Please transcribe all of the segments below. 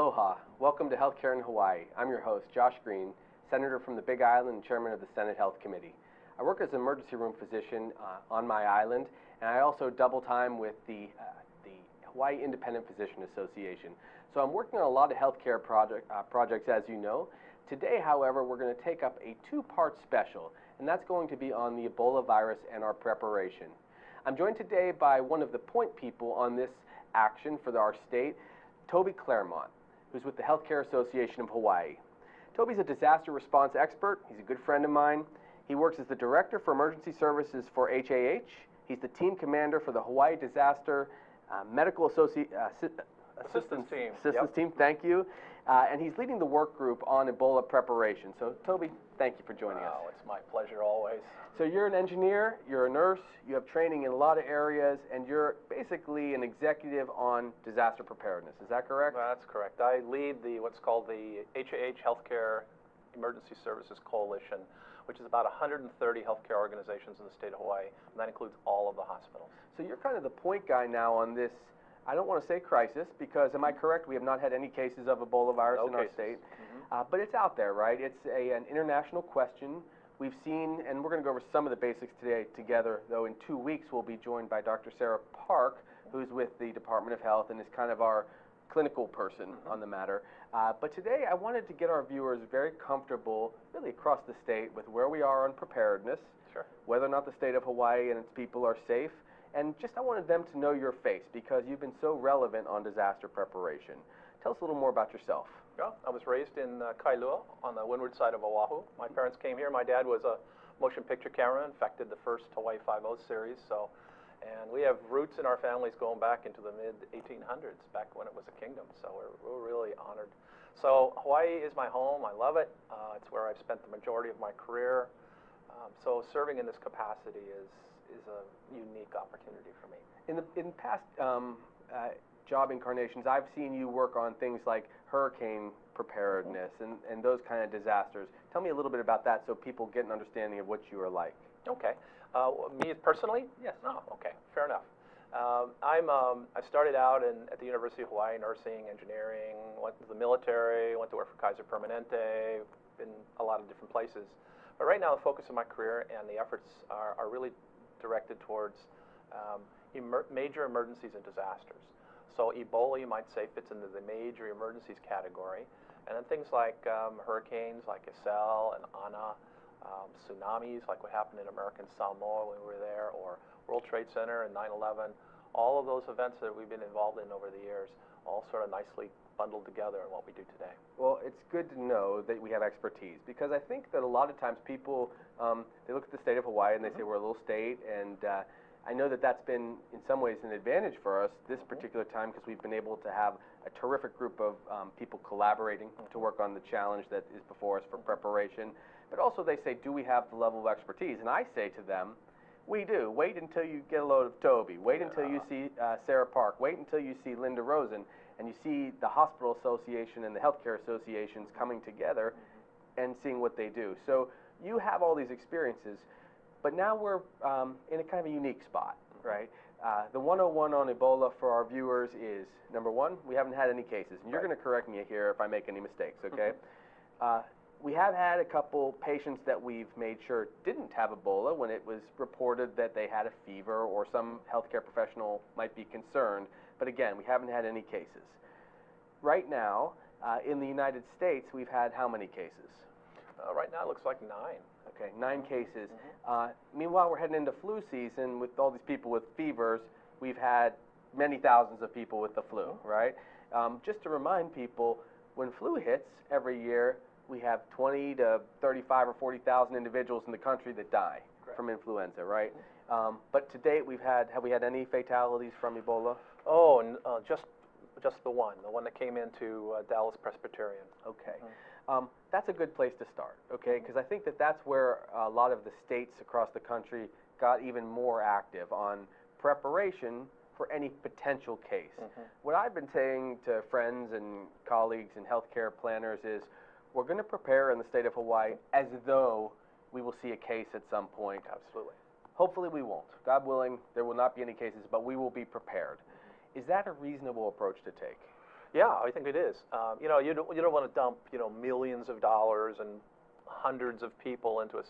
Aloha. Welcome to Healthcare in Hawaii. I'm your host, Josh Green, Senator from the Big Island and Chairman of the Senate Health Committee. I work as an emergency room physician on my island, and I also double time with the Hawaii Independent Physician Association. So I'm working on a lot of healthcare projects, as you know. Today, however, we're going to take up a two-part special, and that's going to be on the Ebola virus and our preparation. I'm joined today by one of the point people on this action for our state, Toby Clairmont, who's with the Healthcare Association of Hawaii. Toby's a disaster response expert. He's a good friend of mine. He works as the Director for Emergency Services for HAH. He's the Team Commander for the Hawaii Disaster Medical Assistance Team, thank you. And he's leading the work group on Ebola preparation. So, Toby, thank you for joining us. Oh, it's my pleasure always. So you're an engineer, you're a nurse, you have training in a lot of areas, and you're basically an executive on disaster preparedness. Is that correct? That's correct. I lead what's called the HAH Healthcare Emergency Services Coalition, which is about 130 healthcare organizations in the state of Hawaii, and that includes all of the hospitals. So you're kind of the point guy now on this, I don't want to say crisis, because am I correct, we have not had any cases of Ebola virus in our state, but it's out there, right? It's an international question. We've seen, and we're going to go over some of the basics today together, though in 2 weeks we'll be joined by Dr. Sarah Park, who's with the Department of Health and is kind of our clinical person on the matter. But today I wanted to get our viewers very comfortable, really across the state, with where we are on preparedness, whether or not the state of Hawaii and its people are safe, and just I wanted them to know your face because you've been so relevant on disaster preparation. Tell us a little more about yourself. Yeah, I was raised in Kailua on the windward side of Oahu. My parents came here. My dad was a motion picture cameraman, in fact did the first Hawaii Five-0 series. And we have roots in our families going back into the mid-1800s, back when it was a kingdom. So we're really honored. So Hawaii is my home. I love it. It's where I've spent the majority of my career. So serving in this capacity is a unique opportunity for me. In past job incarnations, I've seen you work on things like hurricane preparedness and those kind of disasters. Tell me a little bit about that so people get an understanding of what you are like. Okay. Me personally? Yes. Oh, okay. Fair enough. I started out at the University of Hawaii, nursing, engineering, went to the military, went to work for Kaiser Permanente, been a lot of different places. But right now the focus of my career and the efforts are really directed towards major emergencies and disasters. So Ebola, you might say, fits into the major emergencies category. And then things like hurricanes like Isel and Ana, tsunamis like what happened in American Samoa when we were there, or World Trade Center and 9/11, all of those events that we've been involved in over the years, all sort of nicely bundled together in what we do today. Well, it's good to know that we have expertise, because I think that a lot of times people, they look at the state of Hawaii and they say we're a little state, and I know that that's been in some ways an advantage for us this particular time, because we've been able to have a terrific group of people collaborating to work on the challenge that is before us for preparation. But also they say, do we have the level of expertise? And I say to them, we do. Wait until you get a load of Toby. Wait until you see Sarah Park. Wait until you see Linda Rosen, and you see the Hospital Association and the Healthcare Associations coming together and seeing what they do. So you have all these experiences, but now we're in a kind of a unique spot, right? The 101 on Ebola for our viewers is, number one, we haven't had any cases. And you're going to correct me here if I make any mistakes, okay? We have had a couple patients that we've made sure didn't have Ebola when it was reported that they had a fever or some healthcare professional might be concerned. But again, we haven't had any cases. Right now, in the United States, we've had how many cases? Right now it looks like 9. Okay, 9 cases. Meanwhile, we're heading into flu season with all these people with fevers. We've had many thousands of people with the flu, right? Just to remind people, when flu hits every year, we have 20 to 35 or 40,000 individuals in the country that die from influenza, right? But to date, have we had any fatalities from Ebola? Oh, just the one that came into Dallas Presbyterian. Okay. That's a good place to start, okay? Because I think that that's where a lot of the states across the country got even more active on preparation for any potential case. What I've been saying to friends and colleagues and healthcare planners is, we're going to prepare in the state of Hawaii as though we will see a case at some point. Absolutely. Hopefully we won't. God willing, there will not be any cases, but we will be prepared. Is that a reasonable approach to take? Yeah, I think it is. You know, you don't want to dump, you know, millions of dollars and hundreds of people into a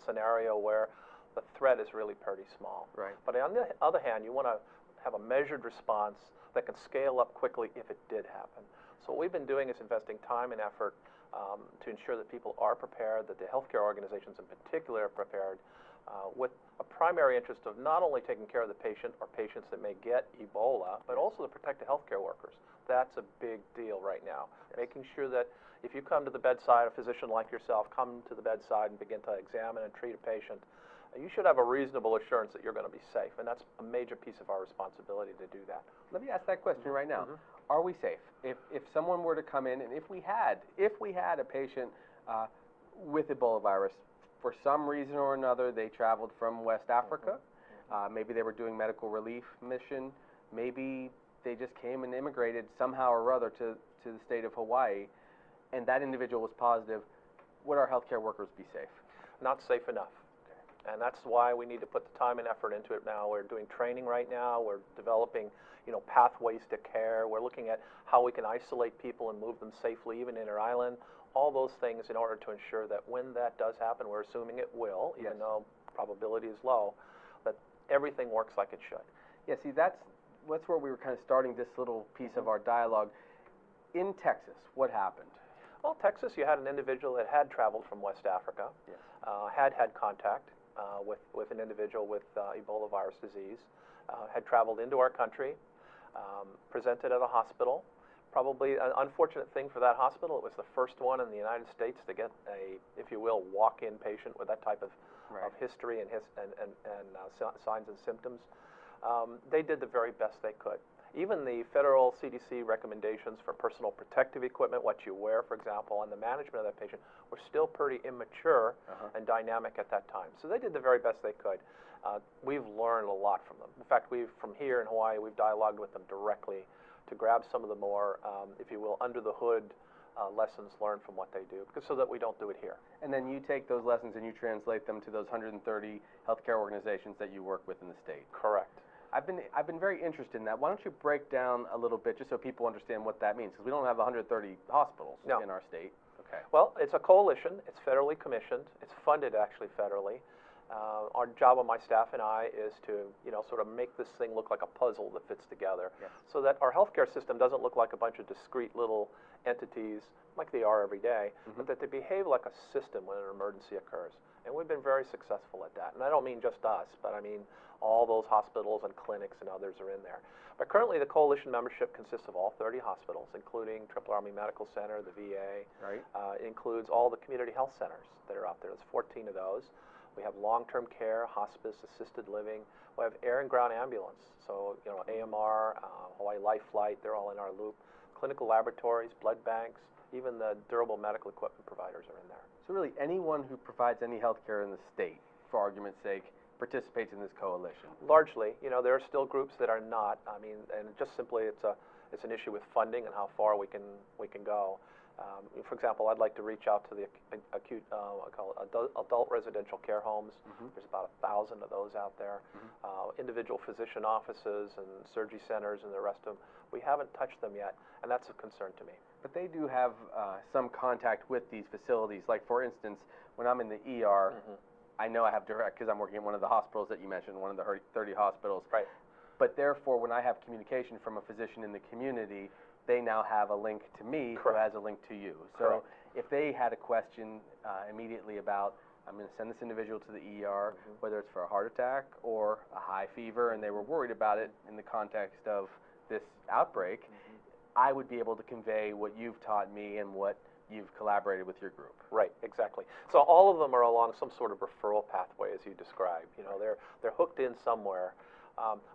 scenario where the threat is really pretty small. Right. But on the other hand, you want to have a measured response that can scale up quickly if it did happen. So what we've been doing is investing time and effort to ensure that people are prepared, that the healthcare organizations in particular are prepared, with a primary interest of not only taking care of the patient or patients that may get Ebola, but also to protect the healthcare workers. That's a big deal right now. Yes. Making sure that if you come to the bedside, a physician like yourself, come to the bedside and begin to examine and treat a patient, you should have a reasonable assurance that you're going to be safe, and that's a major piece of our responsibility to do that. Let me ask that question right now. Are we safe? If someone were to come in, and if we had a patient with Ebola virus, for some reason or another, they traveled from West Africa, maybe they were doing medical relief mission, maybe they just came and immigrated somehow or other to the state of Hawaii, and that individual was positive, would our healthcare workers be safe? Not safe enough. And that's why we need to put the time and effort into it now. We're doing training right now. We're developing, you know, pathways to care. We're looking at how we can isolate people and move them safely, even inter-island. All those things in order to ensure that when that does happen, we're assuming it will, even though probability is low, that everything works like it should. Yeah, see, that's where we were kind of starting this little piece of our dialogue. In Texas, what happened? Well, Texas, you had an individual that had traveled from West Africa, had contact with an individual with Ebola virus disease, had traveled into our country, presented at a hospital. Probably an unfortunate thing for that hospital. It was the first one in the United States to get a, if you will, walk-in patient with that type of history and signs and symptoms. They did the very best they could. Even the federal CDC recommendations for personal protective equipment, what you wear, for example, and the management of that patient were still pretty immature and dynamic at that time. So they did the very best they could. We've learned a lot from them. In fact, from here in Hawaii, we've dialogued with them directly to grab some of the more, if you will, under the hood lessons learned from what they do, so that we don't do it here. And then you take those lessons and you translate them to those 130 healthcare organizations that you work with in the state. Correct. I've been very interested in that. Why don't you break down a little bit just so people understand what that means? Because we don't have 130 hospitals in our state. Okay. Well, it's a coalition. It's federally commissioned. It's funded actually federally. Our job on my staff and I is to, you know, sort of make this thing look like a puzzle that fits together, so that our healthcare system doesn't look like a bunch of discrete little entities like they are every day, but that they behave like a system when an emergency occurs. And we've been very successful at that. And I don't mean just us, but I mean all those hospitals and clinics and others are in there. But currently the coalition membership consists of all 30 hospitals, including Triple Army Medical Center, the VA. Right. It includes all the community health centers that are out there. There's 14 of those. We have long-term care, hospice, assisted living. We have air and ground ambulance. So, you know, AMR, Hawaii Life Flight, they're all in our loop. Clinical laboratories, blood banks, even the durable medical equipment providers are in there. So really, anyone who provides any health care in the state, for argument's sake, participates in this coalition? Largely. You know, there are still groups that are not. I mean, and just simply it's an issue with funding and how far we can go. For example, I'd like to reach out to the acute, I call it adult residential care homes. There's about 1,000 of those out there. Individual physician offices and surgery centers and the rest of them. We haven't touched them yet, and that's a concern to me. But they do have some contact with these facilities. Like, for instance, when I'm in the ER, I know I have direct, because I'm working at one of the hospitals that you mentioned, one of the 30 hospitals. Right. But therefore, when I have communication from a physician in the community, they now have a link to me who has a link to you. So if they had a question immediately about, I'm going to send this individual to the ER, whether it's for a heart attack or a high fever, and they were worried about it in the context of this outbreak, I would be able to convey what you've taught me and what you've collaborated with your group. Right, exactly. So all of them are along some sort of referral pathway, as you described. You know, they're hooked in somewhere.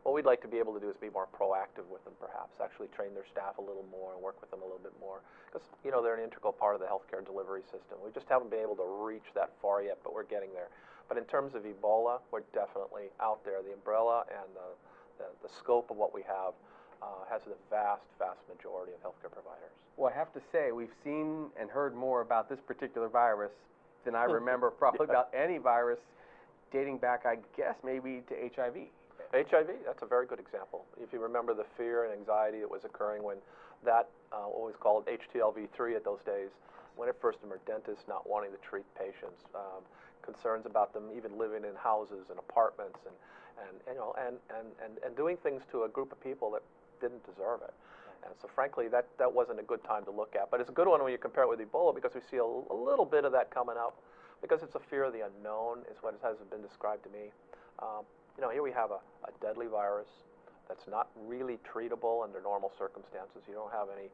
What we'd like to be able to do is be more proactive with them, perhaps, actually train their staff a little more and work with them a little bit more. Because, you know, they're an integral part of the healthcare delivery system. We just haven't been able to reach that far yet, but we're getting there. But in terms of Ebola, we're definitely out there. The umbrella and the scope of what we have has the vast majority of healthcare providers. Well, I have to say, we've seen and heard more about this particular virus than I remember probably about any virus dating back, I guess, maybe to HIV. HIV, that's a very good example. If you remember the fear and anxiety that was occurring when that, what was called HTLV-3 at those days, when it first emerged, dentists not wanting to treat patients, concerns about them even living in houses and apartments and doing things to a group of people that didn't deserve it. And so frankly, that wasn't a good time to look at. But it's a good one when you compare it with Ebola, because we see a little bit of that coming up, because it's a fear of the unknown is what has been described to me. You know, here we have a deadly virus that's not really treatable under normal circumstances. You don't have any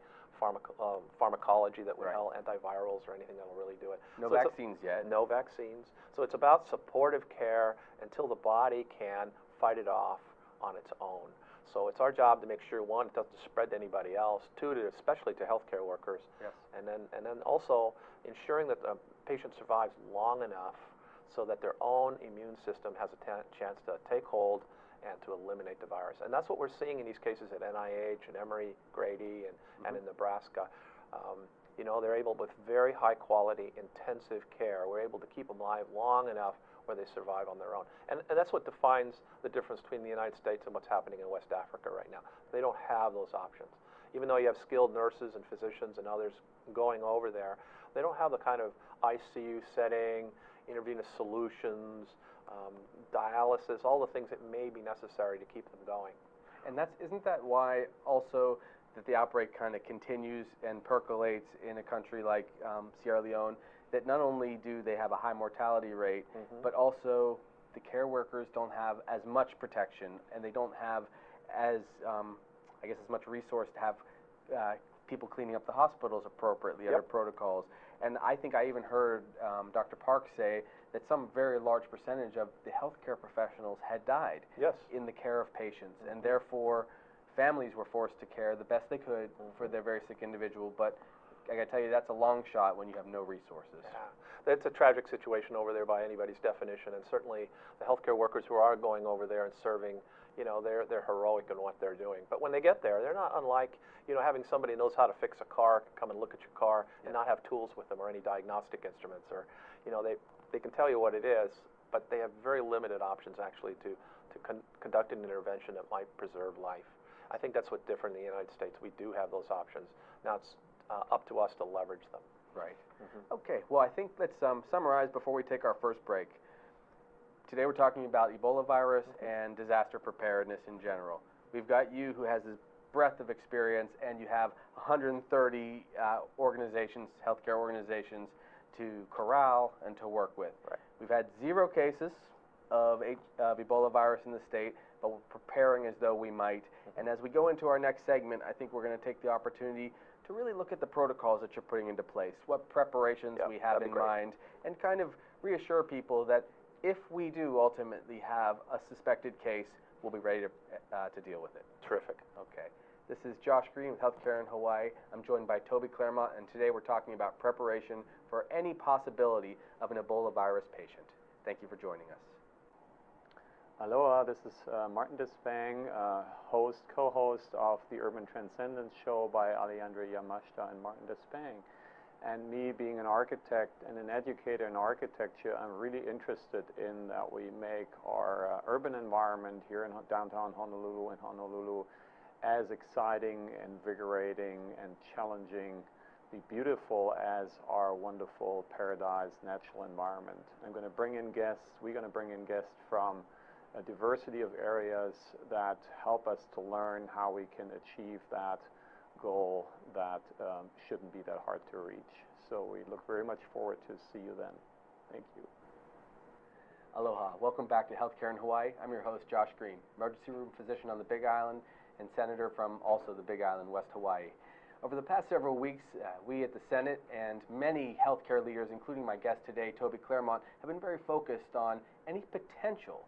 pharmacology that would help, antivirals or anything that will really do it. No vaccines yet. No vaccines. So it's about supportive care until the body can fight it off on its own. So it's our job to make sure, one, it doesn't spread to anybody else, two, especially to healthcare workers, and then also ensuring that the patient survives long enough so that their own immune system has a chance to take hold and to eliminate the virus. And that's what we're seeing in these cases at NIH and Emory-Grady and in Nebraska. You know, they're able, with very high quality intensive care, we're able to keep them alive long enough where they survive on their own. And that's what defines the difference between the United States and what's happening in West Africa right now. They don't have those options. Even though you have skilled nurses and physicians and others going over there, they don't have the kind of ICU setting, intravenous solutions, dialysis, all the things that may be necessary to keep them going. And isn't that why also that the outbreak kind of continues and percolates in a country like Sierra Leone, that not only do they have a high mortality rate, but also the care workers don't have as much protection, and they don't have as, I guess, as much resource to have people cleaning up the hospitals appropriately, other protocols. And I think I even heard Dr. Park say that some very large percentage of the healthcare professionals had died in the care of patients, and therefore families were forced to care the best they could for their very sick individual. But I gotta tell you, that's a long shot when you have no resources. Yeah, it's a tragic situation over there by anybody's definition, and certainly the healthcare workers who are going over there and serving, you know, they're heroic in what they're doing. But when they get there, they're not unlike, you know, having somebody who knows how to fix a car come and look at your car and not have tools with them or any diagnostic instruments, or, you know, they can tell you what it is, but they have very limited options actually to conduct an intervention that might preserve life. I think that's what's different in the United States. We do have those options. Now it's up to us to leverage them. Right. Okay, well, I think let's summarize before we take our first break. Today we're talking about Ebola virus and disaster preparedness in general. We've got you who has this breadth of experience, and you have 130 organizations, healthcare organizations, to corral and to work with. Right. We've had 0 cases of Ebola virus in the state, but we're preparing as though we might. And as we go into our next segment, I think we're going to take the opportunity to really look at the protocols that you're putting into place, what preparations we have in mind, and kind of reassure people that if we do ultimately have a suspected case, we'll be ready to deal with it. Terrific. Okay. This is Josh Green with Healthcare in Hawaii. I'm joined by Toby Clairmont, and today we're talking about preparation for any possibility of an Ebola virus patient. Thank you for joining us. Aloha, this is Martin Despang, co-host of the Urban Transcendence Show by Alejandra Yamashita and Martin Despang. And me being an architect and an educator in architecture, I'm really interested in that we make our urban environment here in downtown Honolulu as exciting, invigorating, and challengingly beautiful as our wonderful paradise natural environment. We're going to bring in guests from a diversity of areas that help us to learn how we can achieve that goal that shouldn't be that hard to reach. So we look very much forward to see you then. Thank you. Aloha. Welcome back to Healthcare in Hawaii. I'm your host, Josh Green, emergency room physician on the Big Island and senator from also the Big Island, West Hawaii. Over the past several weeks, we at the Senate and many healthcare leaders, including my guest today, Toby Clairmont, have been very focused on any potential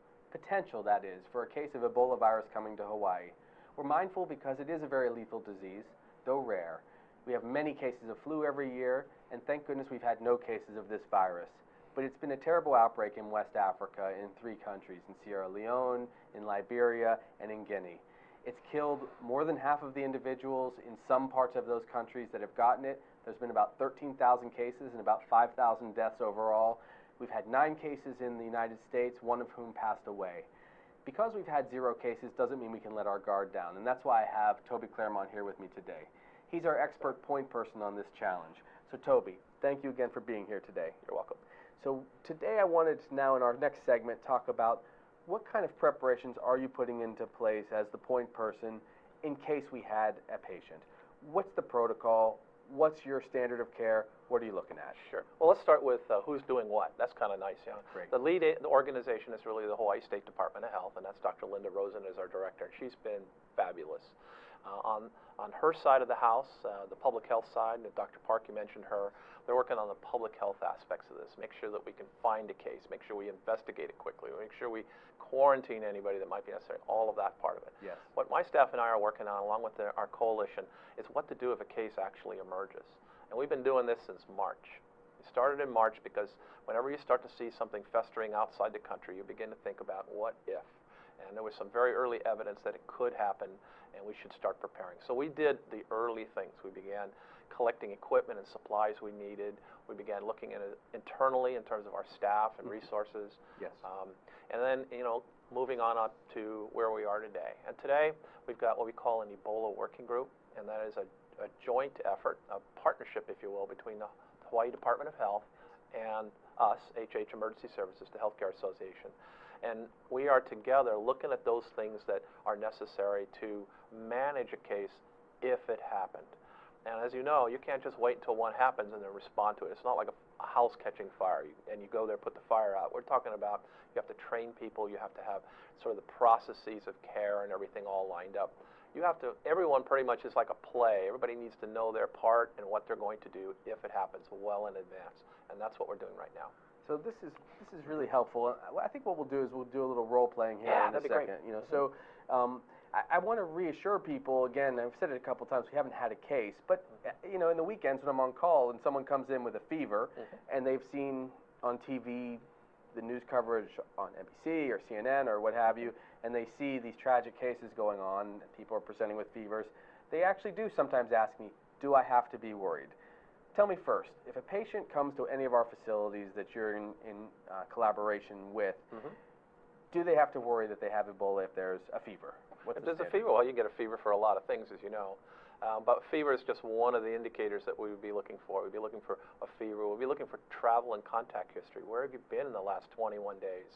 that is, for a case of Ebola virus coming to Hawaii. We're mindful because it is a very lethal disease, though rare. We have many cases of flu every year, and thank goodness we've had no cases of this virus. But it's been a terrible outbreak in West Africa in 3 countries, in Sierra Leone, in Liberia, and in Guinea. It's killed more than half of the individuals in some parts of those countries that have gotten it. There's been about 13,000 cases and about 5,000 deaths overall. We've had 9 cases in the United States, one of whom passed away. because we've had 0 cases doesn't mean we can let our guard down, and that's why I have Toby Clairmont here with me today. He's our expert point person on this challenge. So Toby, thank you again for being here today. You're welcome. So today I wanted to now in our next segment talk about what kind of preparations are you putting into place as the point person in case we had a patient? What's the protocol? What's your standard of care? What are you looking at? Sure. Well, let's start with who's doing what. That's kind of nice, you know. Great. The lead organization is really the Hawaii State Department of Health, and that's Dr. Linda Rosen as our director. She's been fabulous. On her side of the house, the public health side, and Dr. Park, you mentioned her, they're working on the public health aspects of this. Make sure that we can find a case, make sure we investigate it quickly, make sure we quarantine anybody that might be necessary, all of that part of it. Yes. What my staff and I are working on, along with our coalition, is what to do if a case actually emerges. And we've been doing this since March. It started in March because whenever you start to see something festering outside the country, you begin to think about what if. And there was some very early evidence that it could happen, and we should start preparing. So we did the early things. We began collecting equipment and supplies we needed. We began looking at it internally in terms of our staff and resources. Yes. And then, you know, moving on up to where we are today. And today, we've got what we call an Ebola working group, and that is a joint effort, a partnership, if you will, between the Hawaii Department of Health and us, HH Emergency Services, the Healthcare Association. And we are together looking at those things that are necessary to manage a case if it happened. And as you know, you can't just wait until one happens and then respond to it. It's not like a house catching fire and you go there, put the fire out. We're talking about you have to train people, you have to have sort of the processes of care and everything all lined up. You have to, everyone pretty much is like a play. Everybody needs to know their part and what they're going to do if it happens well in advance. And that's what we're doing right now. So this is really helpful. I think what we'll do is we'll do a little role playing here in a second. Great. You know, so I want to reassure people again. I've said it a couple times. We haven't had a case, but you know, in the weekends when I'm on call and someone comes in with a fever, and they've seen on TV the news coverage on NBC or CNN or what have you, and they see these tragic cases going on, people are presenting with fevers, they actually do sometimes ask me, do I have to be worried? Tell me first, if a patient comes to any of our facilities that you're in collaboration with, do they have to worry that they have Ebola if there's a fever? If there's a fever, well, you get a fever for a lot of things, as you know. But fever is just one of the indicators that we would be looking for. We'd be looking for a fever. We'd be looking for travel and contact history. Where have you been in the last 21 days?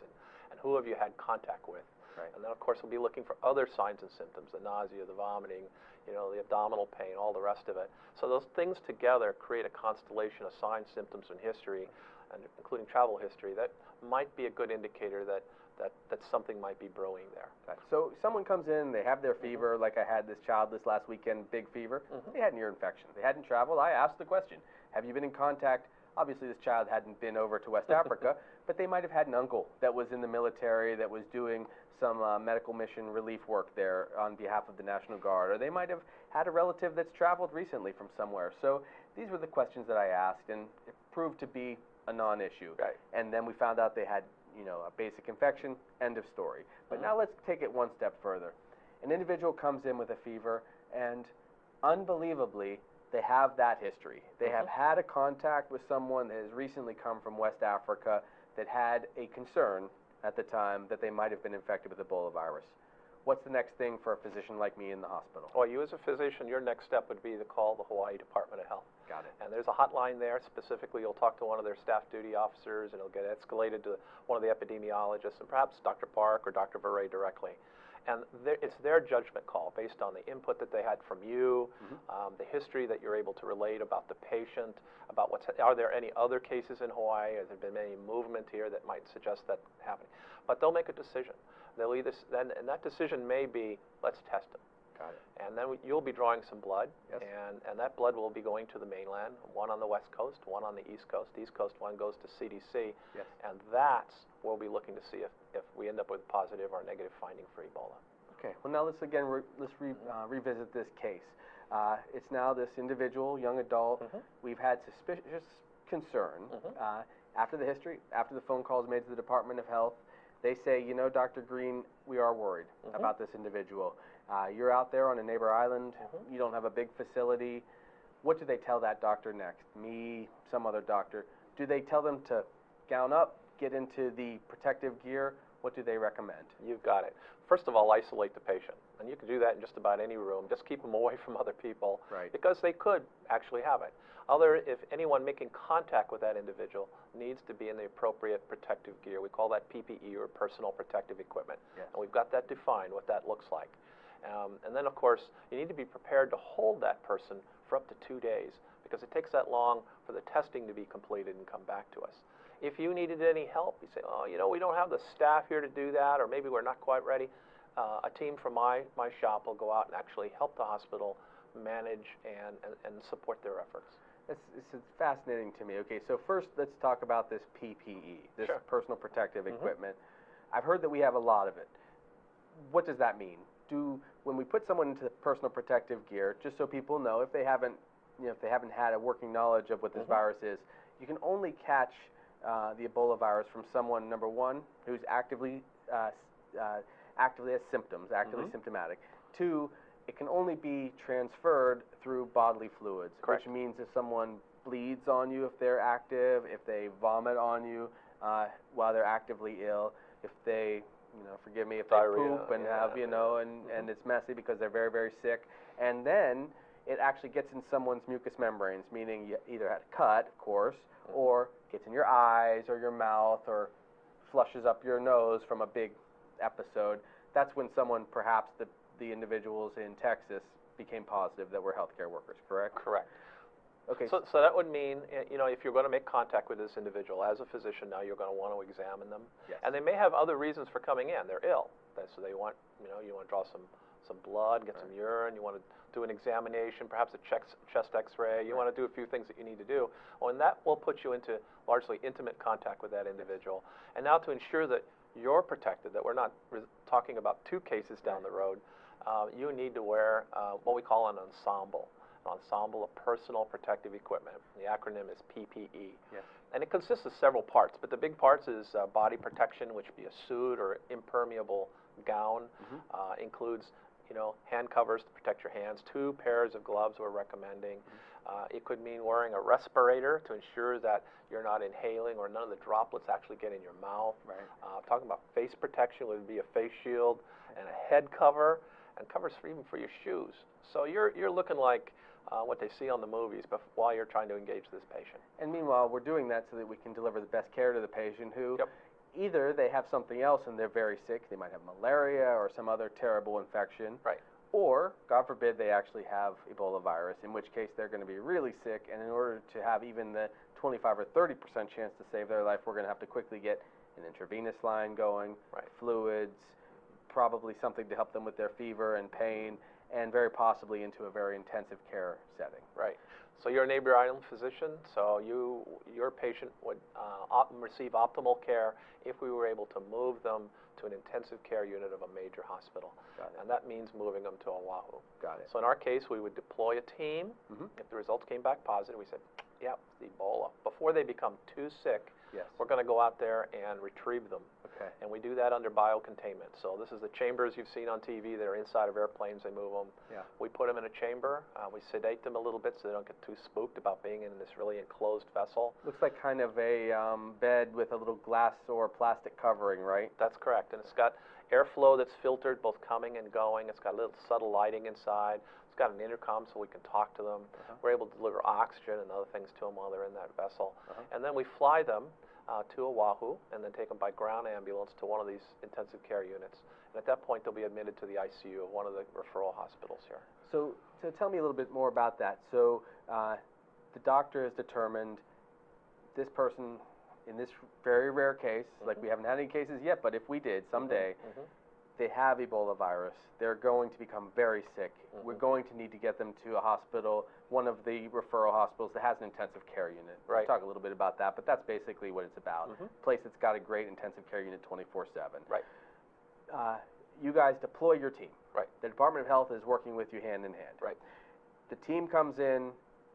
And who have you had contact with? Right. And then, of course, we'll be looking for other signs and symptoms, the nausea, the vomiting, you know, the abdominal pain, all the rest of it. So those things together create a constellation of signs, symptoms, and history, and including travel history, that might be a good indicator that something might be brewing there. Right. So someone comes in, they have their fever, like I had this child this last weekend, big fever. They had an ear infection. They hadn't traveled. I asked the question, have you been in contact? Obviously, this child hadn't been over to West Africa, but they might have had an uncle that was in the military that was doing some medical mission relief work there on behalf of the National Guard, or they might have had a relative that's traveled recently from somewhere. So these were the questions that I asked, and it proved to be a non-issue. Right. And then we found out they had, you know, a basic infection, end of story. But now let's take it one step further. An individual comes in with a fever, and unbelievably, they have that history. They have had a contact with someone that has recently come from West Africa that had a concern at the time that they might have been infected with Ebola virus. What's the next thing for a physician like me in the hospital? Well, you as a physician, your next step would be to call the Hawaii Department of Health. Got it. And there's a hotline there. Specifically, you'll talk to one of their staff duty officers, and it'll get escalated to one of the epidemiologists, and perhaps Dr. Park or Dr. Verre directly. And it's their judgment call based on the input that they had from you, the history that you're able to relate about the patient, about are there any other cases in Hawaii? Has there been any movement here that might suggest that happening? But they'll make a decision. They'll either and that decision may be, let's test them. Got it. And then you'll be drawing some blood, Yes. and that blood will be going to the mainland, one on the West Coast, one on the East Coast. The East Coast one goes to CDC, Yes. and that's where we'll be looking to see if we end up with positive or negative finding for Ebola. Okay. Well, now let's again revisit this case. It's now this individual, young adult. We've had suspicious concern after the history, after the phone calls made to the Department of Health. They say, you know, Dr. Green, we are worried about this individual. You're out there on a neighbor island. You don't have a big facility. What do they tell that doctor next? Me, some other doctor. Do they tell them to gown up, get into the protective gear? what do they recommend? You've got it. First of all, isolate the patient. And you can do that in just about any room. Just keep them away from other people. Right. Because they could actually have it. If anyone making contact with that individual needs to be in the appropriate protective gear. We call that PPE, or personal protective equipment. Yes. And we've got that defined, what that looks like. And then, of course, you need to be prepared to hold that person for up to 2 days, because it takes that long for the testing to be completed and come back to us. If you needed any help, you say, oh, you know, we don't have the staff here to do that, or maybe we're not quite ready. A team from my shop will go out and actually help the hospital manage and support their efforts. It's fascinating to me. Okay, so first let's talk about this PPE, this Sure. personal protective equipment. I've heard that we have a lot of it. What does that mean? When we put someone into personal protective gear, just so people know, if they haven't had a working knowledge of what this virus is, you can only catch the Ebola virus from someone, number one, who's actively has symptoms, symptomatic. Two, it can only be transferred through bodily fluids, Correct. which means if someone bleeds on you if they're active, if they vomit on you while they're actively ill, if they, forgive me, if they Diarrhea, poop and have, and it's messy because they're very, very sick, and then it actually gets in someone's mucous membranes, meaning you either had a cut, of course, or gets in your eyes or your mouth or flushes up your nose from a big episode. That's when someone, perhaps the individuals in Texas, became positive that were healthcare workers, correct? Correct. Okay. So that would mean, if you're going to make contact with this individual, as a physician now, you're going to want to examine them. Yes. And they may have other reasons for coming in. They're ill. So they want, you want to draw some blood, get some urine, you want to do an examination, perhaps a chest x-ray, you want to do a few things that you need to do. And that will put you into largely intimate contact with that individual. And now, to ensure that you're protected, that we're not talking about 2 cases down the road, you need to wear what we call an ensemble of personal protective equipment. The acronym is PPE. Yes. And it consists of several parts, but the big parts is body protection, which would be a suit or impermeable gown. Includes, hand covers to protect your hands, 2 pairs of gloves we're recommending. It could mean wearing a respirator to ensure that you're not inhaling or none of the droplets actually get in your mouth. Right. Talking about face protection would be a face shield and a head cover, and covers even for your shoes. So you're looking like what they see on the movies, but while you're trying to engage this patient. And meanwhile, we're doing that so that we can deliver the best care to the patient who Yep. either they have something else and they're very sick, they might have malaria or some other terrible infection, Right. or, God forbid, they actually have Ebola virus, in which case they're going to be really sick, and in order to have even the 25 or 30% chance to save their life, we're going to have to quickly get an intravenous line going, Right. fluids, probably something to help them with their fever and pain, and very possibly into a very intensive care setting. Right. So you're a neighbor island physician, so your patient would receive optimal care if we were able to move them to an intensive care unit of a major hospital. Got it. And that means moving them to Oahu. Got it. So in our case, we would deploy a team. If the results came back positive, we said, yeah, it's Ebola. Before they become too sick, Yes. we're going to go out there and retrieve them. Okay. And we do that under biocontainment. So this is the chambers you've seen on TV that are inside of airplanes. They move them. Yeah. We put them in a chamber. We sedate them a little bit so they don't get too spooked about being in this really enclosed vessel. Looks like kind of a bed with a little glass or plastic covering, right? That's correct. And it's got airflow that's filtered both coming and going. It's got a little subtle lighting inside. It's got an intercom so we can talk to them. We're able to deliver oxygen and other things to them while they're in that vessel. And then we fly them to Oahu and then take them by ground ambulance to one of these intensive care units. And at that point, they'll be admitted to the ICU of one of the referral hospitals here. So tell me a little bit more about that. So the doctor has determined this person, in this very rare case, like we haven't had any cases yet, but if we did someday, they have Ebola virus, they're going to become very sick. We're going to need to get them to a hospital, one of the referral hospitals that has an intensive care unit. Right. We'll talk a little bit about that, but that's basically what it's about. A place that's got a great intensive care unit 24/7. Right. You guys deploy your team. Right. The Department of Health is working with you hand in hand. Right. The team comes in,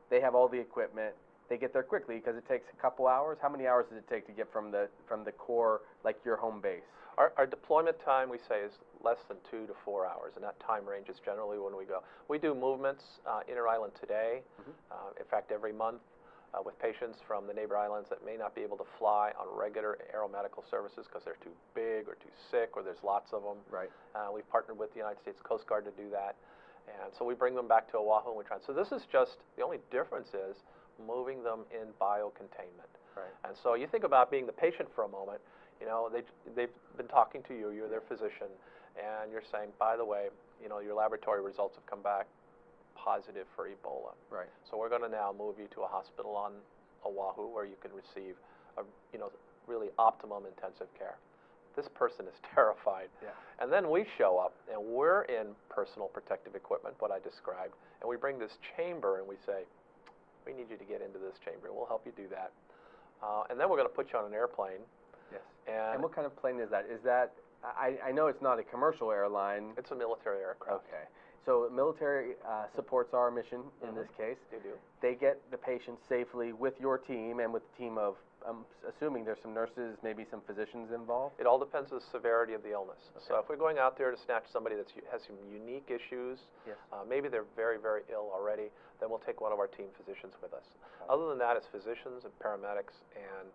they have all the equipment, they get there quickly because it takes a couple hours. How many hours does it take to get from the core, like your home base? Our deployment time, we say, is less than 2 to 4 hours, and that time range is generally when we go. We do movements inter-island today. In fact, every month with patients from the neighbor islands that may not be able to fly on regular aeromedical services because they're too big or too sick or there's lots of them. Right. We've partnered with the United States Coast Guard to do that. And so we bring them back to Oahu and we try. So this is just, the only difference is moving them in biocontainment. Right. And so you think about being the patient for a moment. You know, they've been talking to you, you're their physician, and you're saying, by the way, you know, your laboratory results have come back positive for Ebola. Right. So we're going to now move you to a hospital on Oahu where you can receive, you know, really optimum intensive care. This person is terrified. Yeah. And then we show up, and we're in personal protective equipment, what I described, and we bring this chamber, and we say, we need you to get into this chamber. We'll help you do that. And then we're going to put you on an airplane. Yes. And what kind of plane is that? Is that, I know it's not a commercial airline. It's a military aircraft. Okay. So military supports our mission in this case. They do. They get the patient safely with your team and with a team of, I'm assuming there's some nurses, maybe some physicians involved? It all depends on the severity of the illness. Okay. So if we're going out there to snatch somebody that has some unique issues, Yes. maybe they're very, very ill already, then we'll take one of our team physicians with us. Other than that, it's physicians and paramedics and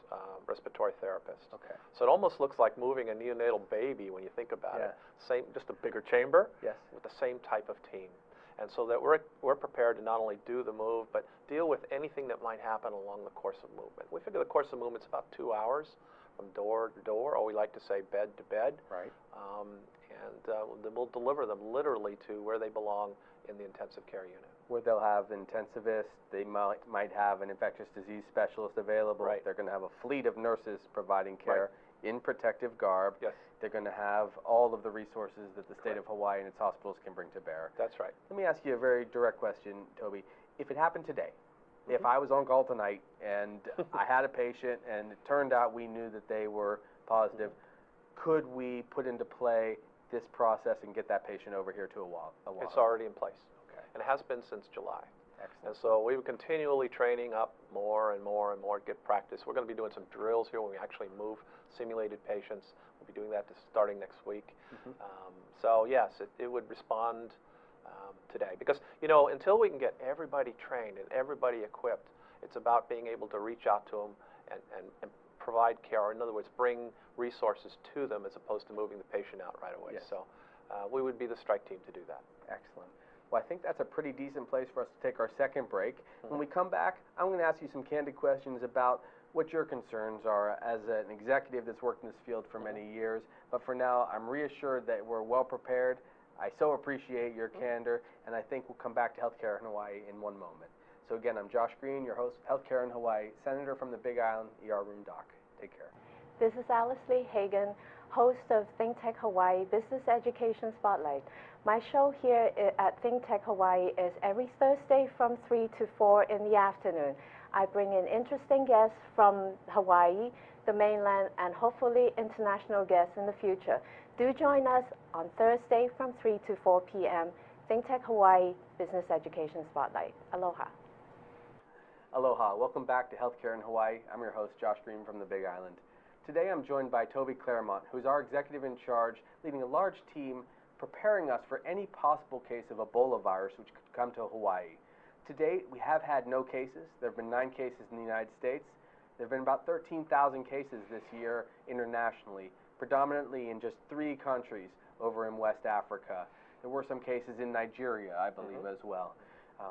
respiratory therapists. Okay. So it almost looks like moving a neonatal baby when you think about Yeah. it. Same, just a bigger chamber Yes. with the same type of team. And so that we're prepared to not only do the move, but deal with anything that might happen along the course of movement. We figure the course of movement's about 2 hours from door to door, or we like to say bed to bed. Right. Then we'll deliver them literally to where they belong in the intensive care unit. Where they'll have intensivists, they might have an infectious disease specialist available. Right. They're going to have a fleet of nurses providing care in protective garb. Yes. They're going to have all of the resources that the state of Hawaii and its hospitals can bring to bear. That's right. Let me ask you a very direct question, Toby. If it happened today, if I was on call tonight and I had a patient and it turned out we knew that they were positive, could we put into play this process and get that patient over here to Oahu? It's already in place. Okay. And it has been since July. Excellent. And so we were continually training up more and more and more to get practice. We're going to be doing some drills here when we actually move simulated patients. We'll be doing that starting next week. So yes, it would respond today. Because, you know, until we can get everybody trained and everybody equipped, it's about being able to reach out to them and provide care, or in other words, bring resources to them as opposed to moving the patient out right away. Yes. So we would be the strike team to do that. Excellent. Well, I think that's a pretty decent place for us to take our second break. When we come back, I'm going to ask you some candid questions about what your concerns are as an executive that's worked in this field for many years. But for now, I'm reassured that we're well prepared. I so appreciate your candor, and I think we'll come back to Healthcare in Hawaii in one moment. So again, I'm Josh Green, your host of Healthcare in Hawaii, Senator from the Big Island ER Room Doc. Take care. This is Alice Lee Hagan, host of ThinkTech Hawaii Business Education Spotlight. My show here at ThinkTech Hawaii is every Thursday from 3 to 4 in the afternoon. I bring in interesting guests from Hawaii, the mainland, and hopefully international guests in the future. Do join us on Thursday from 3 to 4 p.m. ThinkTech Hawaii Business Education Spotlight. Aloha. Aloha. Welcome back to Healthcare in Hawaii. I'm your host, Josh Green from the Big Island. Today I'm joined by Toby Clairmont, who's our executive in charge, leading a large team preparing us for any possible case of Ebola virus which could come to Hawaii. To date, we have had no cases. There have been 9 cases in the United States. There have been about 13,000 cases this year internationally, predominantly in just 3 countries over in West Africa. There were some cases in Nigeria, I believe, as well.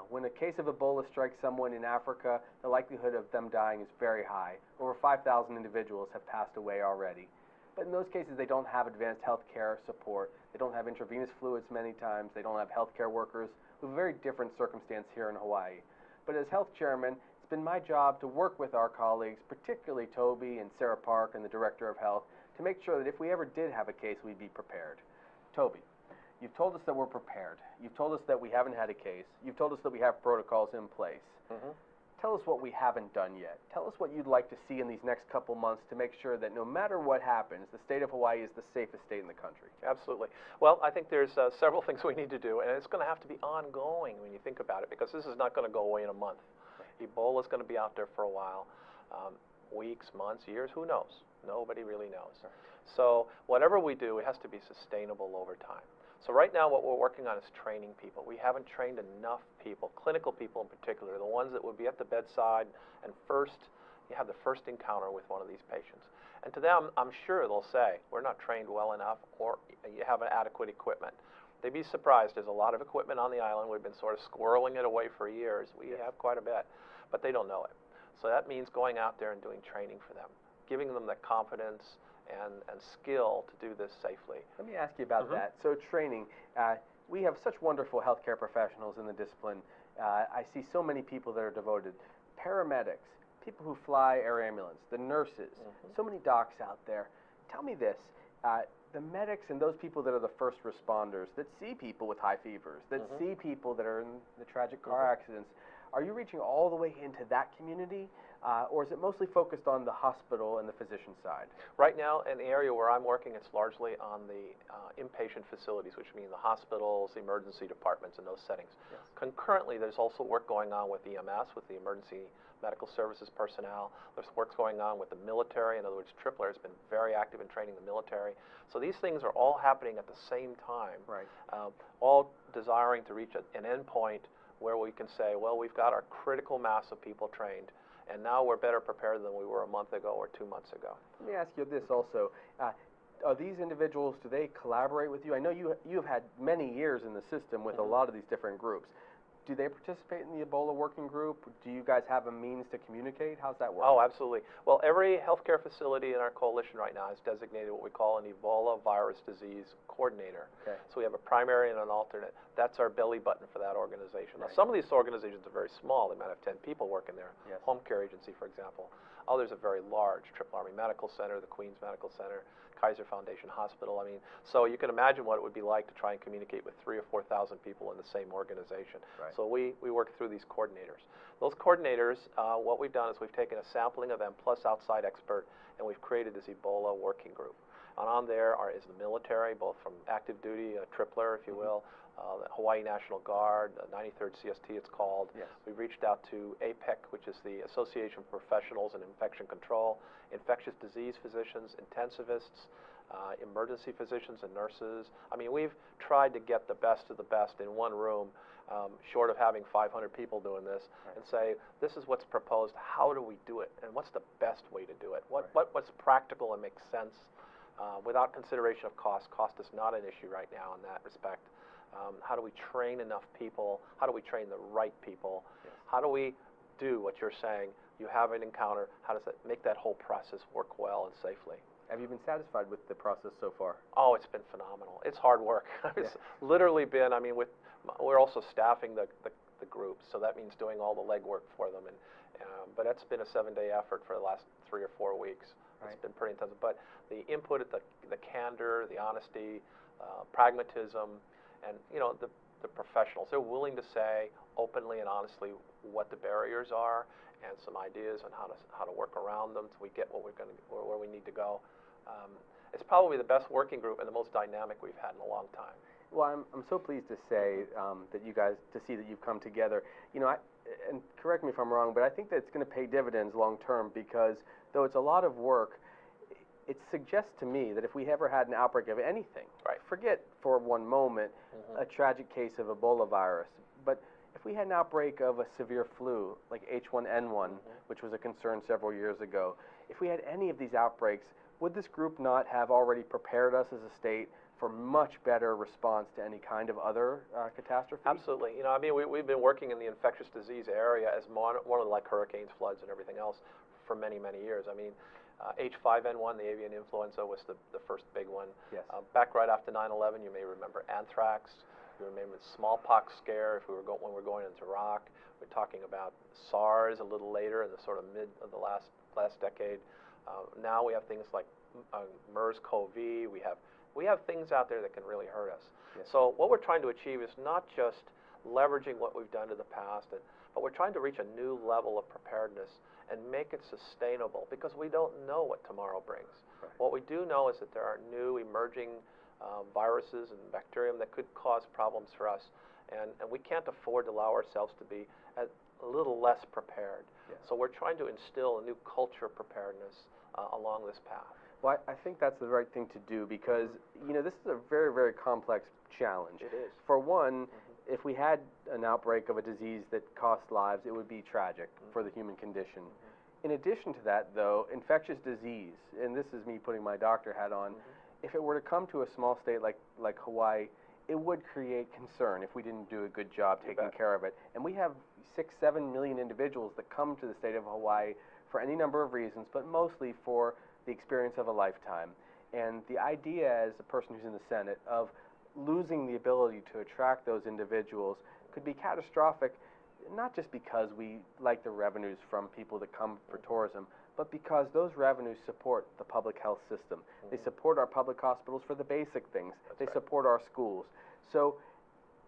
When a case of Ebola strikes someone in Africa, the likelihood of them dying is very high. Over 5,000 individuals have passed away already. But in those cases, they don't have advanced health care support. They don't have intravenous fluids many times. They don't have health care workers. We have a very different circumstance here in Hawaii. But as health chairman, it's been my job to work with our colleagues, particularly Toby and Sarah Park and the Director of Health, to make sure that if we ever did have a case, we'd be prepared. Toby, you've told us that we're prepared. You've told us that we haven't had a case. You've told us that we have protocols in place. Tell us what we haven't done yet. Tell us what you'd like to see in these next couple months to make sure that no matter what happens, the state of Hawaii is the safest state in the country. Absolutely. Well, I think there's several things we need to do, and it's going to have to be ongoing when you think about it, because this is not going to go away in a month. Ebola is going to be out there for a while, weeks, months, years, who knows? Nobody really knows. So whatever we do, it has to be sustainable over time. So right now what we're working on is training people. We haven't trained enough people, clinical people in particular, the ones that would be at the bedside and you have the first encounter with one of these patients. And to them, I'm sure they'll say, we're not trained well enough, or you haven't adequate equipment. They'd be surprised. There's a lot of equipment on the island. We've been sort of squirreling it away for years. We have quite a bit, but they don't know it. So that means going out there and doing training for them, giving them the confidence and skill to do this safely. Let me ask you about that. So training, we have such wonderful healthcare professionals in the discipline. I see so many people that are devoted. Paramedics, people who fly air ambulance, the nurses, so many docs out there. Tell me this, the medics and those people that are the first responders, that see people with high fevers, that see people that are in the tragic car accidents, are you reaching all the way into that community, or is it mostly focused on the hospital and the physician side? Right now, in the area where I'm working, it's largely on the inpatient facilities, which mean the hospitals, the emergency departments, and those settings. Yes. Concurrently, there's also work going on with EMS, with the emergency medical services personnel. There's work going on with the military. In other words, Tripler has been very active in training the military. So these things are all happening at the same time, Right. all desiring to reach an endpoint where we can say, well, we've got our critical mass of people trained, and now we're better prepared than we were a month ago or 2 months ago. Let me ask you this also. Are these individuals, do they collaborate with you? I know you've had many years in the system with a lot of these different groups. Do they participate in the Ebola working group? Do you guys have a means to communicate? How's that work? Oh, absolutely. Well, every healthcare facility in our coalition right now is designated what we call an Ebola virus disease coordinator. Okay. So we have a primary and an alternate. That's our belly button for that organization. Right. Now, some of these organizations are very small. They might have 10 people working there. Yes. Home care agency, for example. Others are very large. Triple Army Medical Center, the Queens Medical Center, Kaiser Foundation Hospital. I mean, so you can imagine what it would be like to try and communicate with 3,000 or 4,000 people in the same organization. Right. So we work through these coordinators. Those coordinators, what we've done is we've taken a sampling of them plus outside expert, and we've created this Ebola working group. And on there is the military, both from active duty, Tripler, if you will, the Hawaii National Guard, the 93rd CST it's called. Yes. We've reached out to APEC, which is the Association for Professionals in Infection Control, infectious disease physicians, intensivists, emergency physicians and nurses. I mean, we've tried to get the best of the best in one room, short of having 500 people doing this, and say, this is what's proposed, how do we do it, and what's the best way to do it? What's practical and makes sense without consideration of cost? Cost is not an issue right now in that respect. How do we train enough people? How do we train the right people? Yes. How do we do what you're saying? You have an encounter. How does that make that whole process work well and safely? Have you been satisfied with the process so far? Oh, it's been phenomenal. It's hard work. It's literally been, I mean, we're also staffing the groups, so that means doing all the legwork for them. But it's been a 7-day effort for the last 3 or 4 weeks. Right. It's been pretty intensive. But the input, the candor, the honesty, pragmatism, and the professionals, they're willing to say openly and honestly what the barriers are and some ideas on how to work around them till we get where we need to go. It's probably the best working group and the most dynamic we've had in a long time. Well, I'm so pleased to say that you guys, to see that you've come together. And correct me if I'm wrong, but I think that it's going to pay dividends long term, because though it's a lot of work, it suggests to me that if we ever had an outbreak of anything, forget for one moment a tragic case of Ebola virus, but if we had an outbreak of a severe flu, like H1N1, which was a concern several years ago, if we had any of these outbreaks, would this group not have already prepared us as a state for much better response to any kind of other catastrophe? Absolutely. I mean, we've been working in the infectious disease area as one of like hurricanes, floods, and everything else for many, many years. I mean, H5N1, the avian influenza, was the first big one. Yes. Back right after 9/11, you may remember anthrax. You remember the smallpox scare when we're going into Iraq. We're talking about SARS a little later in the sort of mid of the last decade. Now we have things like MERS-CoV. We have things out there that can really hurt us. Yes. So what we're trying to achieve is not just leveraging what we've done in the past, but we're trying to reach a new level of preparedness and make it sustainable, because we don't know what tomorrow brings. Right. What we do know is that there are new emerging viruses and bacterium that could cause problems for us, and we can't afford to allow ourselves to be a little less prepared. Yes. So we're trying to instill a new culture of preparedness along this path. Well, I think that's the right thing to do because, you know, this is a very, very complex challenge. It is. For one, if we had an outbreak of a disease that costs lives, it would be tragic for the human condition. In addition to that, though, infectious disease, and this is me putting my doctor hat on, if it were to come to a small state like Hawaii, it would create concern if we didn't do a good job taking care of it. And we have 6-7 million individuals that come to the state of Hawaii for any number of reasons, but mostly for the experience of a lifetime. And the idea, as a person who's in the Senate, of losing the ability to attract those individuals could be catastrophic, not just because we like the revenues from people that come for tourism, but because those revenues support the public health system. They support our public hospitals for the basic things. They support our schools. So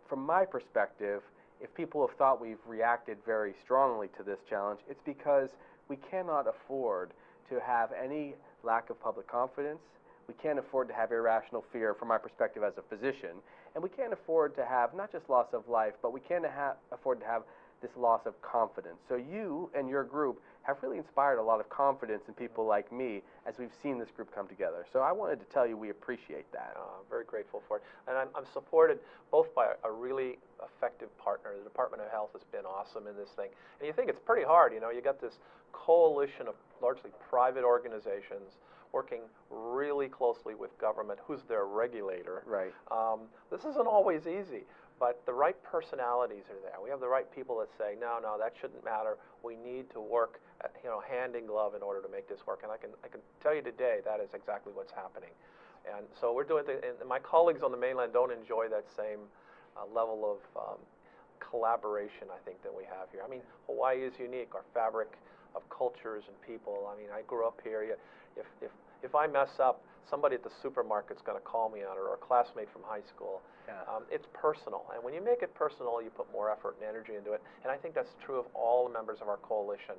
from my perspective, if people have thought we've reacted very strongly to this challenge, it's because we cannot afford to have any lack of public confidence. We can't afford to have irrational fear from my perspective as a physician. And we can't afford to have not just loss of life, but we can't afford to have this loss of confidence. So you and your group have really inspired a lot of confidence in people like me as we've seen this group come together. So I wanted to tell you we appreciate that. I'm very grateful for it. And I'm supported both by a really effective partner. The Department of Health has been awesome in this thing. And you think it's pretty hard, you know, you got this coalition of largely private organizations working really closely with government, who's their regulator. Right. This isn't always easy, but the right personalities are there. We have the right people that say, no, that shouldn't matter. We need to work, hand in glove in order to make this work. And I can tell you today that is exactly what's happening. And so we're doing and my colleagues on the mainland don't enjoy that same level of collaboration, I think, that we have here. I mean, Hawaii is unique, our fabric of cultures and people. I mean, I grew up here. If I mess up, somebody at the supermarket's going to call me on it, or a classmate from high school. Yeah. It's personal, and when you make it personal, you put more effort and energy into it. And I think that's true of all the members of our coalition,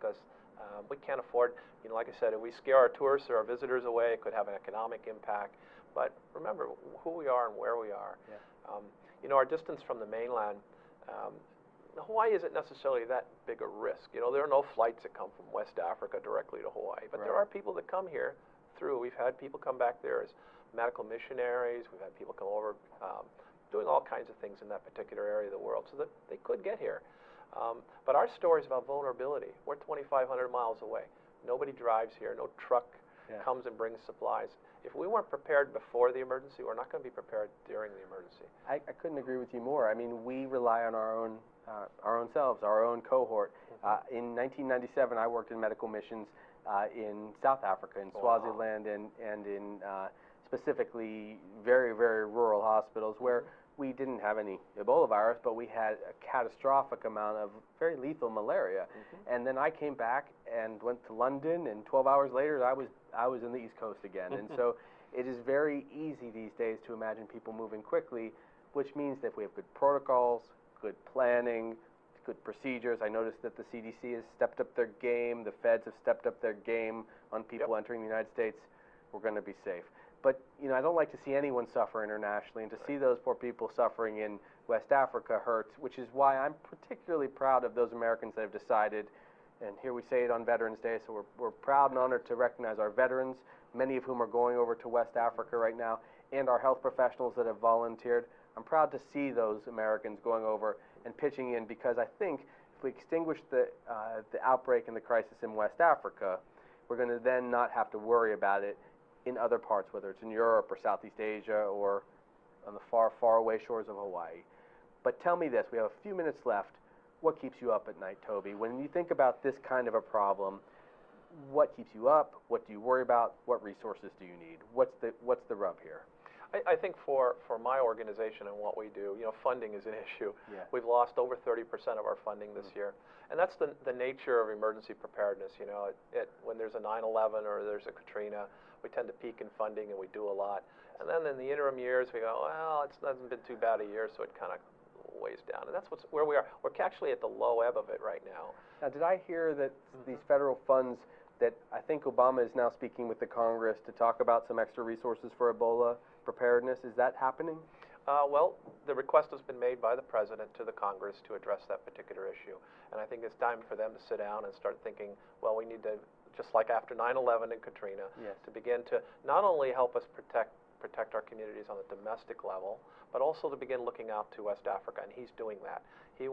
because we can't afford, like I said, if we scare our tourists or our visitors away, it could have an economic impact. But remember who we are and where we are. Yeah. Our distance from the mainland, Hawaii isn't necessarily that big a risk. There are no flights that come from West Africa directly to Hawaii, but there are people that come here through. We've had people come back there as medical missionaries. We've had people come over doing all kinds of things in that particular area of the world so that they could get here. But our story is about vulnerability. We're 2,500 miles away. Nobody drives here. No truck comes and brings supplies. If we weren't prepared before the emergency, we're not going to be prepared during the emergency. I couldn't agree with you more. I mean, we rely on our own selves, our own cohort. In 1997, I worked in medical missions in South Africa, in Swaziland, and in specifically very, very rural hospitals where we didn't have any Ebola virus, but we had a catastrophic amount of very lethal malaria. And then I came back and went to London, and 12 hours later, I was in the East Coast again. And so it is very easy these days to imagine people moving quickly, which means that if we have good protocols, good planning, good procedures. I noticed that the CDC has stepped up their game, the feds have stepped up their game on people entering the United States. We're going to be safe. But, I don't like to see anyone suffer internationally, and to see those poor people suffering in West Africa hurts, which is why I'm particularly proud of those Americans that have decided, and here we say it on Veterans Day, so we're proud and honored to recognize our veterans, many of whom are going over to West Africa right now, and our health professionals that have volunteered. I'm proud to see those Americans going over and pitching in, because I think if we extinguish the outbreak and the crisis in West Africa, we're going to then not have to worry about it in other parts, whether it's in Europe or Southeast Asia or on the far, far away shores of Hawaii. But tell me this, we have a few minutes left. What keeps you up at night, Toby? When you think about this kind of a problem, what keeps you up? What do you worry about? What resources do you need? What's the rub here? I think for my organization and what we do, funding is an issue. Yeah. We've lost over 30% of our funding this year. And that's the nature of emergency preparedness. When there's a 9/11 or there's a Katrina, we tend to peak in funding and we do a lot. And then in the interim years, we go, well, it hasn't been too bad a year, so it kind of weighs down. And that's where we are. We're actually at the low ebb of it right now. Now, did I hear that these federal funds, that I think Obama is now speaking with the Congress to talk about some extra resources for Ebola preparedness? Is that happening? Well, the request has been made by the President to the Congress to address that particular issue. And I think it's time for them to sit down and start thinking, well, we need to just like after 9/11 and Katrina, Yes. to begin to not only help us protect our communities on the domestic level, but also to begin looking out to West Africa, and he's doing that. He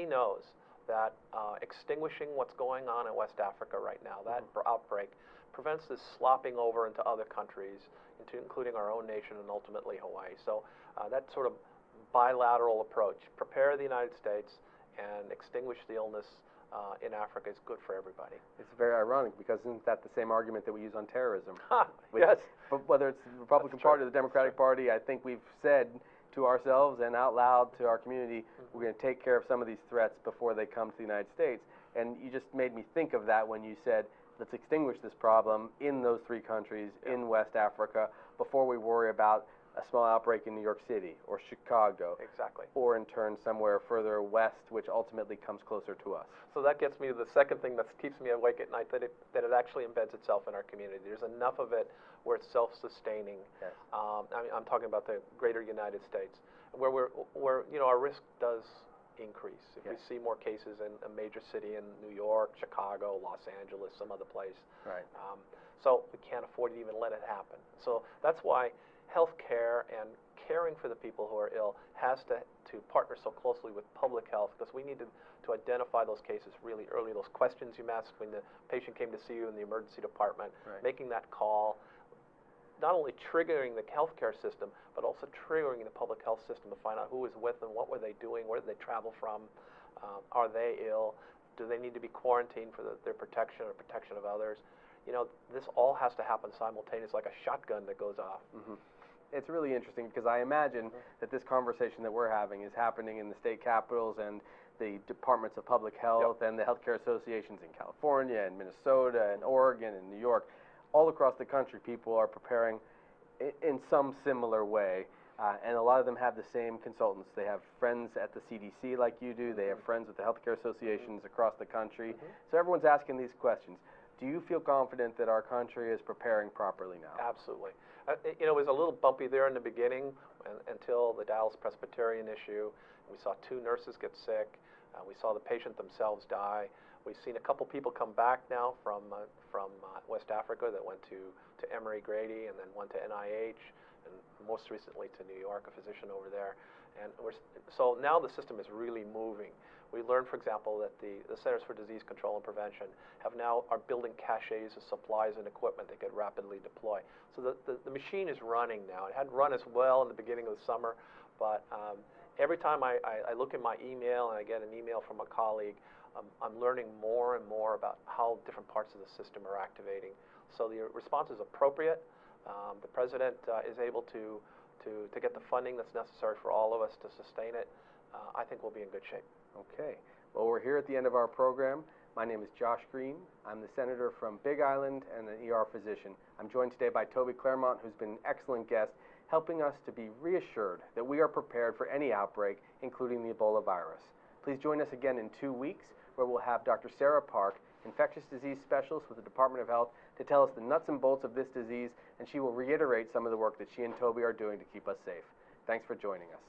knows that extinguishing what's going on in West Africa right now, that outbreak, prevents this slopping over into other countries, including our own nation and ultimately Hawaii. So that sort of bilateral approach, prepare the United States and extinguish the illness in Africa, is good for everybody. It's very ironic, because isn't that the same argument that we use on terrorism? Yes. But whether it's the Republican Party or the Democratic Party, I think we've said to ourselves and out loud to our community, we're going to take care of some of these threats before they come to the United States. And you just made me think of that when you said, let's extinguish this problem in those three countries in West Africa before we worry about a small outbreak in New York City or Chicago. Exactly. Or in turn somewhere further west, which ultimately comes closer to us. So that gets me to the second thing that keeps me awake at night, that it actually embeds itself in our community. There's enough of it where it's self-sustaining. Yes. I'm talking about the greater United States, where our risk does increase. If we see more cases in a major city in New York, Chicago, Los Angeles, some other place. Right. So we can't afford to even let it happen. So that's why health care and caring for the people who are ill has to partner so closely with public health, because we need to identify those cases really early, those questions you asked when the patient came to see you in the emergency department, making that call, not only triggering the healthcare system, but also triggering the public health system to find out who was with them, what were they doing, where did they travel from, are they ill, do they need to be quarantined for their protection or protection of others. This all has to happen simultaneously, like a shotgun that goes off. It's really interesting, because I imagine that this conversation that we're having is happening in the state capitals and the departments of public health and the healthcare associations in California and Minnesota and Oregon and New York. All across the country, people are preparing in some similar way, and a lot of them have the same consultants. They have friends at the CDC like you do. They have friends with the healthcare associations across the country. So everyone's asking these questions. Do you feel confident that our country is preparing properly now? Absolutely. It was a little bumpy there in the beginning until the Dallas Presbyterian issue. We saw 2 nurses get sick. We saw the patient themselves die. We've seen a couple people come back now from West Africa that went to Emory Grady and then went to NIH, and most recently to New York, a physician over there. And so now the system is really moving. We learned, for example, that the Centers for Disease Control and Prevention are building caches of supplies and equipment they could rapidly deploy. So the machine is running now. It hadn't run as well in the beginning of the summer, but every time I look in my email and I get an email from a colleague, I'm learning more and more about how different parts of the system are activating. So the response is appropriate. The President is able to get the funding that's necessary for all of us to sustain it. I think we'll be in good shape. Okay. Well, we're here at the end of our program. My name is Josh Green. I'm the senator from Big Island and an ER physician. I'm joined today by Toby Clairmont, who's been an excellent guest, helping us to be reassured that we are prepared for any outbreak, including the Ebola virus. Please join us again in 2 weeks, where we'll have Dr. Sarah Park, infectious disease specialist with the Department of Health, to tell us the nuts and bolts of this disease, and she will reiterate some of the work that she and Toby are doing to keep us safe. Thanks for joining us.